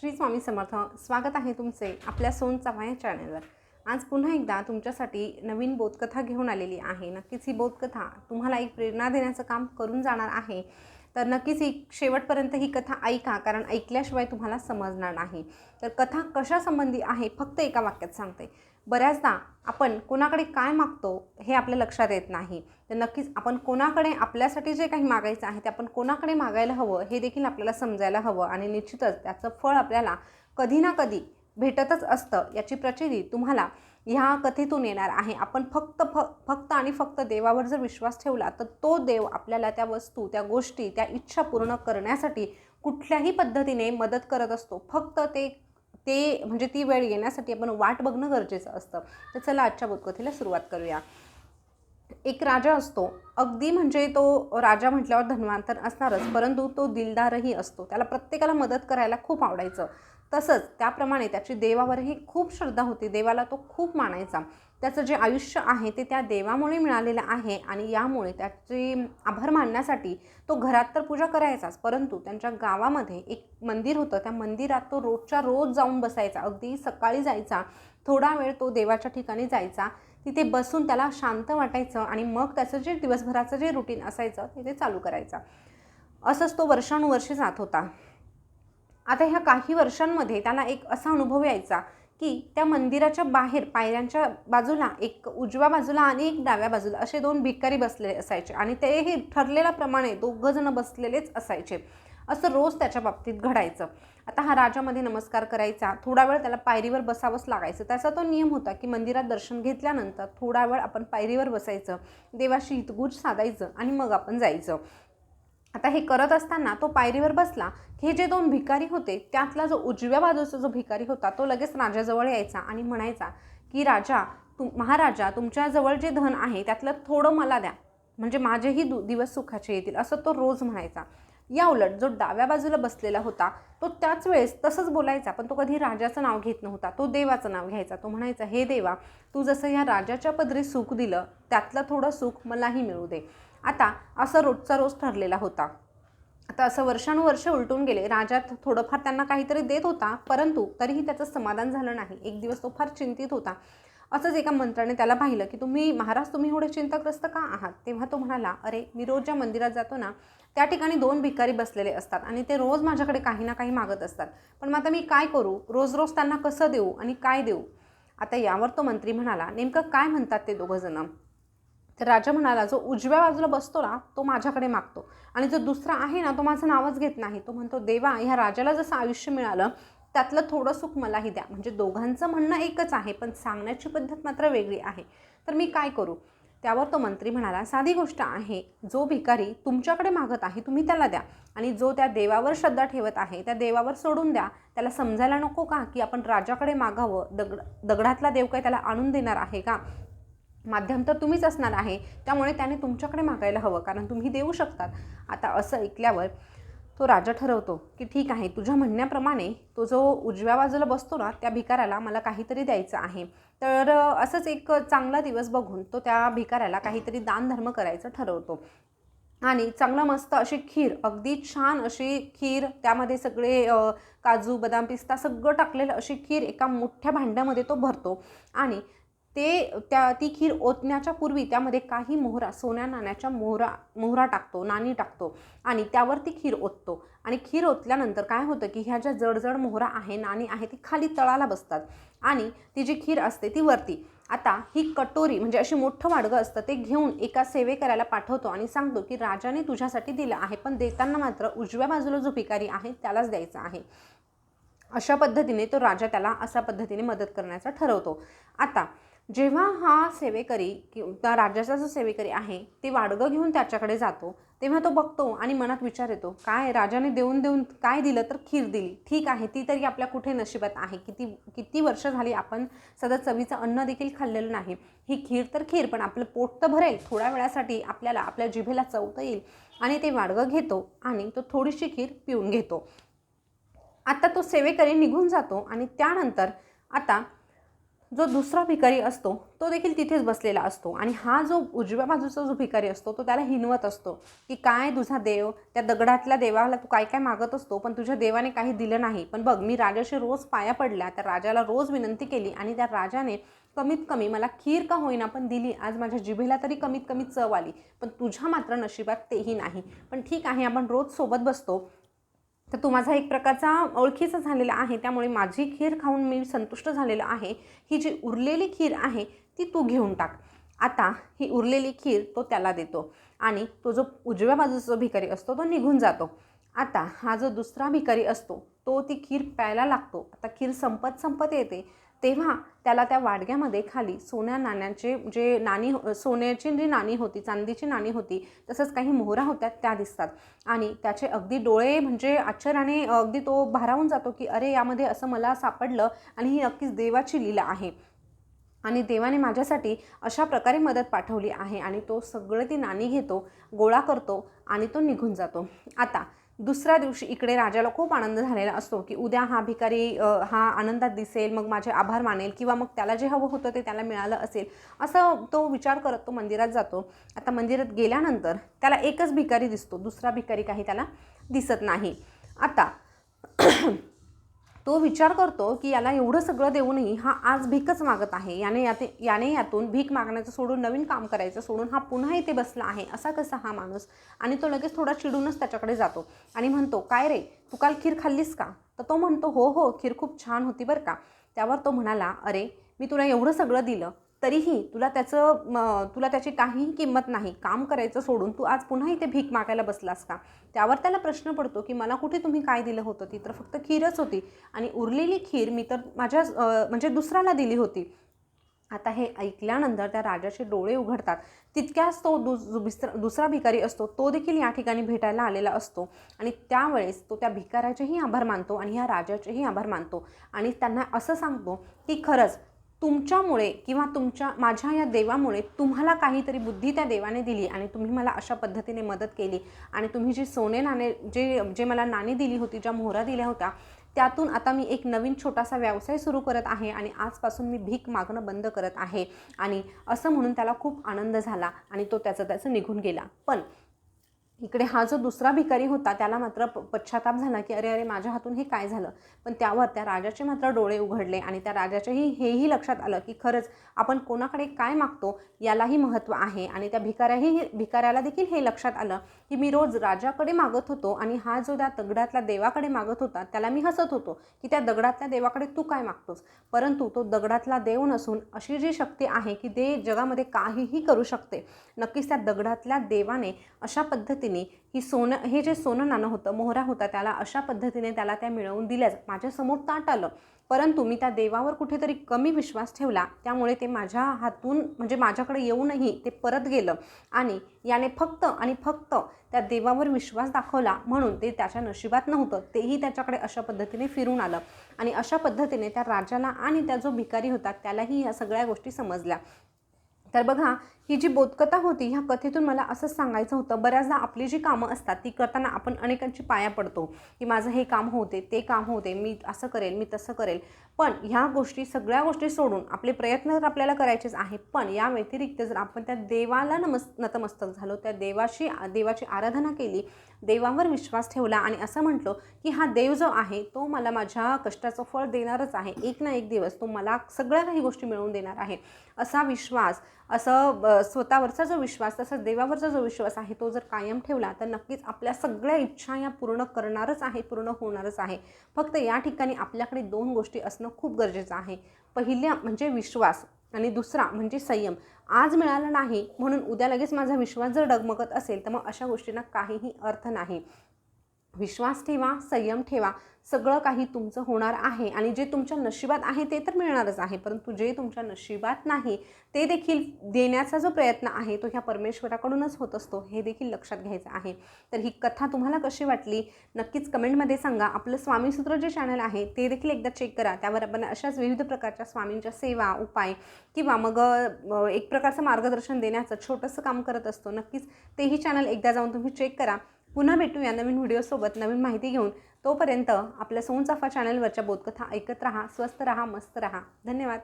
श्री स्वामी समर्थ. स्वागत आहे तुमचे आपल्या सोन चव्हाण या चॅनलवर. आज पुन्हा एकदा तुमच्यासाठी नवीन बोधकथा घेऊन आलेली आहे. नक्कीच ही बोधकथा तुम्हाला एक प्रेरणा देण्याचं काम करून जाणार आहे. तर नक्कीच ही शेवटपर्यंत ही कथा ऐका, कारण ऐकल्याशिवाय तुम्हाला समजणार नाही. तर कथा कशासंबंधी आहे फक्त एका वाक्यात सांगते. बऱ्याचदा आपण कोणाकडे काय मागतो हे आपल्या लक्षात येत नाही. तर नक्कीच आपण कोणाकडे आपल्यासाठी जे काही मागायचं आहे ते आपण कोणाकडे मागायला हवं हे देखील आपल्याला समजायला हवं, आणि निश्चितच त्याचं फळ आपल्याला कधी ना कधी भेटतच असतं. याची प्रचिती तुम्हाला ह्या कथेतून येणार आहे. आपण फक्त आणि फक्त देवावर जर विश्वास ठेवला तर तो देव आपल्याला त्या वस्तू, त्या गोष्टी, त्या इच्छा पूर्ण करण्यासाठी कुठल्याही पद्धतीने मदत करत असतो. फक्त ते म्हणजे ती वेळ येण्यासाठी आपण वाट बघणं गरजेचं असतं. तर चला आजच्या बोधकथेला सुरुवात करूया. एक राजा असतो. अगदी म्हणजे तो राजा म्हटल्यावर धनवान तर असणारच, परंतु तो दिलदारही असतो. त्याला प्रत्येकाला मदत करायला खूप आवडायचं. तसंच त्याप्रमाणे त्याची देवावरही खूप श्रद्धा होती. देवाला तो खूप मानायचा. त्याचं जे आयुष्य आहे ते त्या देवामुळे मिळालेलं आहे, आणि यामुळे त्याचे आभार मानण्यासाठी तो घरात तर पूजा करायचाच, परंतु त्यांच्या गावामध्ये एक मंदिर होतं. त्या मंदिरात तो रोजच्या रोज जाऊन बसायचा. अगदी सकाळी जायचा, थोडा वेळ तो देवाच्या ठिकाणी जायचा, तिथे बसून त्याला शांत वाटायचं, आणि मग त्याचं जे दिवसभराचं जे रुटीन असायचं ते चालू करायचं. असंच तो वर्षानुवर्षे जात होता. आता ह्या काही वर्षांमध्ये त्याला एक असा अनुभव यायचा की त्या मंदिराच्या बाहेर पायऱ्यांच्या बाजूला, एक उजव्या बाजूला आणि एक डाव्या बाजूला असे दोन भिकारी बसलेले असायचे, आणि तेही ठरलेल्याप्रमाणे दोघंजण बसलेलेच असायचे. असं रोज त्याच्या बाबतीत घडायचं. आता हा राजामध्ये नमस्कार करायचा, थोडा वेळ त्याला पायरीवर बसावंच लागायचं. त्याचा तो नियम होता की मंदिरात दर्शन घेतल्यानंतर थोडा वेळ आपण पायरीवर बसायचं, देवाशी हितगुज साधायचं, आणि मग आपण जायचं. आता हे करत असताना तो पायरीवर बसला की हे जे दोन भिकारी होते त्यातला जो उजव्या बाजूचा जो भिकारी होता तो लगेच राजाजवळ यायचा आणि म्हणायचा की महाराजा, तुमच्याजवळ जे धन आहे त्यातलं थोडं मला द्या, म्हणजे माझेही दिवस सुखाचे येतील, असं तो रोज म्हणायचा. या उलट जो डाव्या बाजूला बसलेला होता तो त्याच वेळेस तसंच बोलायचा, पण तो कधी राजाचं नाव घेत नव्हता, तो देवाचं नाव घ्यायचा. तो म्हणायचा, हे देवा, तू जसं या राजाच्या पदरी सुख दिलं त्यातलं थोडं सुख मलाही मिळू दे. आता असं रोजचा रोज ठरलेला होता. आता असं वर्षानुवर्ष उलटून गेले. राजा थोडंफार त्यांना काहीतरी देत होता, परंतु तरीही त्याचं समाधान झालं नाही. एक दिवस तो फार चिंतित होता. असंच एका मंत्र्याने त्याला पाहिलं की महाराज तुम्ही एवढे चिंताग्रस्त का आहात? तेव्हा तो म्हणाला, अरे मी रोज ज्या मंदिरात जातो ना त्या ठिकाणी दोन भिकारी बसलेले असतात, आणि ते रोज माझ्याकडे काही ना काही मागत असतात. पण मग आता मी काय करू? रोज रोज त्यांना कसं देऊ आणि काय देऊ? आता यावर तो मंत्री म्हणाला, नेमकं काय म्हणतात ते दोघं जण? तर राजा म्हणाला, जो उजव्या बाजूला बसतो ना तो माझ्याकडे मागतो, आणि जो दुसरा आहे ना तो माझं नावच घेत नाही. तो म्हणतो, देवा, ह्या राजाला जसं आयुष्य मिळालं त्यातलं थोडं सुख मलाही द्या. म्हणजे दोघांचं म्हणणं एकच आहे, पण सांगण्याची पद्धत मात्र वेगळी आहे. तर मी काय करू? त्यावर तो मंत्री म्हणाला, साधी गोष्ट आहे. जो भिकारी तुमच्याकडे मागत आहे तुम्ही त्याला द्या, आणि जो त्या देवावर श्रद्धा ठेवत आहे त्या देवावर सोडून द्या. त्याला समजायला नको का की आपण राजाकडे मागावं? दगडातला देव काय त्याला आणून देणार आहे का? माध्यम तर तुम्हीच असणार आहे, त्यामुळे त्याने तुमच्याकडे मागायला हवं, कारण तुम्ही देऊ शकतात. आता असं ऐकल्यावर तो राजा ठरवतो की ठीक आहे, तुझ्या म्हणण्याप्रमाणे तो जो उजव्या बाजूला बसतो ना त्या भिकाऱ्याला मला काहीतरी द्यायचं आहे. तर असंच एक चांगला दिवस बघून तो त्या भिकाऱ्याला काहीतरी दानधर्म करायचं ठरवतो, आणि चांगलं मस्त अशी खीर, अगदी छान अशी खीर, त्यामध्ये सगळे काजू, बदाम, पिस्ता सगळं टाकलेलं अशी खीर एका मोठ्या भांड्यामध्ये तो भरतो, आणि ती खीर ओतण्याच्या पूर्वी त्यामध्ये काही सोन्या नाण्याच्या मोहरा टाकतो, नाणी टाकतो, आणि त्यावर ती खीर ओततो. आणि खीर ओतल्यानंतर काय होतं की ह्या ज्या जडजड मोहरा आहे, नाणी आहे, ती खाली तळाला बसतात, आणि ती जी खीर असते ती वरती. आता ही कटोरी, म्हणजे अशी मोठं वाडगं असतं, ते घेऊन एका सेवेकऱ्याला पाठवतो आणि सांगतो की राजाने तुझ्यासाठी दिलं आहे, पण देताना मात्र उजव्या बाजूला जो भिकारी आहे त्यालाच द्यायचा आहे. अशा पद्धतीने तो राजा त्याला अशा पद्धतीने मदत करण्याचा ठरवतो. आता जेव्हा हा सेवेकरी किंवा राजाचा जो सेवेकरी आहे ते वाडगं घेऊन त्याच्याकडे जातो, तेव्हा तो बघतो आणि मनात विचार येतो, काय राजाने देऊन काय दिलं? तर खीर दिली. ठीक आहे, ती तरी आपल्या कुठे नशिबात आहे? किती वर्ष झाली आपण सतत चवीचं अन्न देखील खाल्लेलं नाही. ही खीर तर खीर, पण आपलं पोट तर भरेल, थोड्या वेळासाठी आपल्याला आपल्या जिभेला चवता येईल. आणि ते वाडगं घेतो आणि तो थोडीशी खीर पिऊन घेतो. आता तो सेवेकरी निघून जातो, आणि त्यानंतर आता जो दुसरा भिकारी असतो तो देखील तिथेच बसलेला असतो आणि हा जो उजव्या बाजूचा जो भिकारी असतो तो त्याला हिणवत असतो की काय तुझा देव, त्या दगडातल्या देवाला तू काय काय मागत असतो पण तुझ्या देवाने काही दिलं नाही. पण बघ, मी राजाशी रोज पाया पडल्या, त्या राजाला रोज विनंती केली आणि त्या राजाने कमीत कमी मला खीर का होईना पण दिली. आज माझ्या जिभेला तरी कमीत कमी चव आली, पण तुझ्या मात्र नशिबात तेही नाही. पण ठीक आहे, आपण रोज सोबत बसतो, तर तू माझा एक प्रकारचा ओळखीचा झालेला आहे, त्यामुळे माझी खीर खाऊन मी संतुष्ट झालेलो आहे. ही जी उरलेली खीर आहे ती तू घेऊन टाक. आता ही उरलेली खीर तो त्याला देतो आणि तो जो उजव्या बाजूचा जो भिकारी असतो तो निघून जातो. आता हा जो दुसरा भिकारी असतो तो ती खीर प्यायला लागतो. आता खीर संपत येते तेव्हा त्याला त्या वाडग्यामध्ये खाली सोन्या नाण्यांचे जे नाणी, सोन्याची जी नाणी होती, चांदीची नाणी होती, तसंच काही मोहरा होत्या त्या दिसतात आणि त्याचे अगदी डोळे म्हणजे आश्चर्याने अगदी तो भारावून जातो की अरे, यामध्ये असं मला सापडलं आणि ही नक्कीच देवाची लीला आहे आणि देवाने माझ्यासाठी अशा प्रकारे मदत पाठवली आहे. आणि तो सगळं ती नाणी घेतो, गोळा करतो आणि तो निघून जातो. आता दुसऱ्या दिवशी इकडे राजाला खूप आनंद झालेला असतो की उद्या हा भिकारी हा आनंदात दिसेल, मग माझे आभार मानेल किंवा मग त्याला जे हवं होतं ते त्याला मिळालं असेल, असं तो विचार करत तो मंदिरात जातो. आता मंदिरात गेल्यानंतर त्याला एकच भिकारी दिसतो, दुसरा भिकारी काही त्याला दिसत नाही. आता तो विचार करतो की याला एवढं सगळं देऊनही हा आज भीकच मागत आहे. याने यातून भीक मागण्याचं सोडून नवीन काम करायचं सोडून हा पुन्हा इथे बसला आहे, असा कसा हा माणूस. आणि तो लगेच थोडा चिडूनच त्याच्याकडे जातो आणि म्हणतो, काय रे, तू काल खीर खाल्लीस का? तर तो म्हणतो, हो हो, खीर खूप छान होती बरं का. त्यावर तो म्हणाला, अरे, मी तुला एवढं सगळं दिलं तरीही तुला त्याची काहीही किंमत नाही. काम करायचं सोडून तू आज पुन्हा इथे भीक मागायला बसलास का? त्यावर त्याला प्रश्न पडतो की मला कुठे तुम्ही काय दिलं होतं? ती तर फक्त खीरच होती आणि उरलेली खीर मी तर माझ्या म्हणजे दुसऱ्याला दिली होती. आता हे ऐकल्यानंतर त्या राजाचे डोळे उघडतात. तितक्याच तो दुसरा भिकारी असतो तो देखील या ठिकाणी भेटायला आलेला असतो आणि त्यावेळेस तो त्या भिकाऱ्याचेही आभार मानतो आणि ह्या राजाचेही आभार मानतो आणि त्यांना असं सांगतो की खरंच तुमच्यामुळे किंवा माझ्या या देवामुळे तुम्हाला काहीतरी बुद्धी त्या देवाने दिली आणि तुम्ही मला अशा पद्धतीने मदत केली आणि तुम्ही जी सोने नाणे जे मला नाणी दिली होती, ज्या मोहरा दिल्या होत्या, त्यातून आता मी एक नवीन छोटासा व्यवसाय सुरू करत आहे आणि आजपासून मी भीक मागणं बंद करत आहे. आणि असं म्हणून त्याला खूप आनंद झाला आणि तो त्याचं निघून गेला. पण इकडे हा जो दुसरा भिकारी होता त्याला मात्र पश्चाताप झाला की अरे अरे, माझ्या हातून हे काय झालं. पण त्यावर त्या राजाचे मात्र डोळे उघडले आणि त्या राजाचेही हेही लक्षात आलं की खरंच आपण कोणाकडे काय मागतो यालाही महत्त्व आहे. आणि त्या भिकाऱ्याला देखील हे लक्षात आलं की मी रोज राजाकडे मागत होतो आणि हा जो त्या दगडातल्या देवाकडे मागत होता त्याला मी हसत होतो की त्या दगडातल्या देवाकडे तू काय मागतोस. परंतु तो दगडातला देव नसून अशी जी शक्ती आहे की ते जगामध्ये काहीही करू शकते. नक्कीच त्या दगडातल्या देवाने अशा पद्धतीने हे जे सोनं नाणं होतं, मोहरा होता, त्याला अशा पद्धतीने त्याला त्या मिळवून दिल्याच माझ्यासमोर ताट आलं. परंतु मी त्या देवावर कुठेतरी कमी विश्वास ठेवला, त्यामुळे ते माझ्या हातून म्हणजे माझ्याकडे येऊनही ते परत गेलं आणि याने फक्त आणि फक्त त्या देवावर विश्वास दाखवला म्हणून ते त्याच्या नशिबात नव्हतं, तेही त्याच्याकडे अशा पद्धतीने फिरून आलं. आणि अशा पद्धतीने त्या राजाला आणि त्या जो भिकारी होता त्यालाही या सगळ्या गोष्टी समजल्या. तर बघा, ही जी बोधकथा होती, ह्या कथेतून मला असंच सांगायचं होतं, बऱ्याचदा आपली जी कामं असतात ती करताना आपण अनेकांची पाया पडतो की माझं हे काम होते, ते काम होते, मी असं करेल, मी तसं करेल. पण ह्या सगळ्या गोष्टी सोडून आपले प्रयत्न तर आपल्याला करायचेच आहे, पण या व्यतिरिक्त जर आपण त्या देवाला नतमस्तक झालो, त्या देवाची आराधना केली, देवावर विश्वास ठेवला आणि असं म्हटलं की हा देव जो आहे तो मला माझ्या कष्टाचं फळ देणारच आहे, एक ना एक दिवस तो मला सगळ्या काही गोष्टी मिळवून देणार आहे, असा विश्वास, असं स्वतःवरचा जो विश्वास, तसंच देवावरचा जो विश्वास आहे तो जर कायम ठेवला तर नक्कीच आपल्या सगळ्या इच्छा या पूर्ण करणारच आहे, पूर्ण होणारच आहे. फक्त या ठिकाणी आपल्याकडे 2 गोष्टी असणं खूप गरजेचं आहे. पहिल्या म्हणजे विश्वास आणि दुसरा म्हणजे संयम. आज मिळालं नाही म्हणून उद्या लगेच माझा विश्वास जर डगमगत असेल तर मग अशा गोष्टींना काहीही अर्थ नाही. विश्वास ठेवा, संयम ठेवा, सगळं काही तुमचं होणार आहे आणि जे तुमच्या नशिबात आहे ते तर मिळणारच आहे, परंतु जे तुमच्या नशिबात नाही ते देखील देण्याचा जो प्रयत्न आहे तो ह्या परमेश्वराकडूनच होत असतो, हे देखील लक्षात घ्यायचं आहे. तर ही कथा तुम्हाला कशी वाटली नक्कीच कमेंटमध्ये सांगा. आपलं स्वामीसूत्र जे चॅनल आहे ते देखील एकदा चेक करा, त्यावर आपण अशाच विविध प्रकारच्या स्वामींच्या सेवा, उपाय किंवा मग एक प्रकारचं मार्गदर्शन देण्याचं छोटंसं काम करत असतो. नक्कीच तेही चॅनल एकदा जाऊन तुम्ही चेक करा. पुन्हा भेटूया नवीन व्हिडिओसोबत, नवीन माहिती घेऊन. तोपर्यंत आपल्या सोनचाफा चॅनलवरच्या बोधकथा ऐकत राहा, स्वस्त राहा, मस्त राहा. धन्यवाद.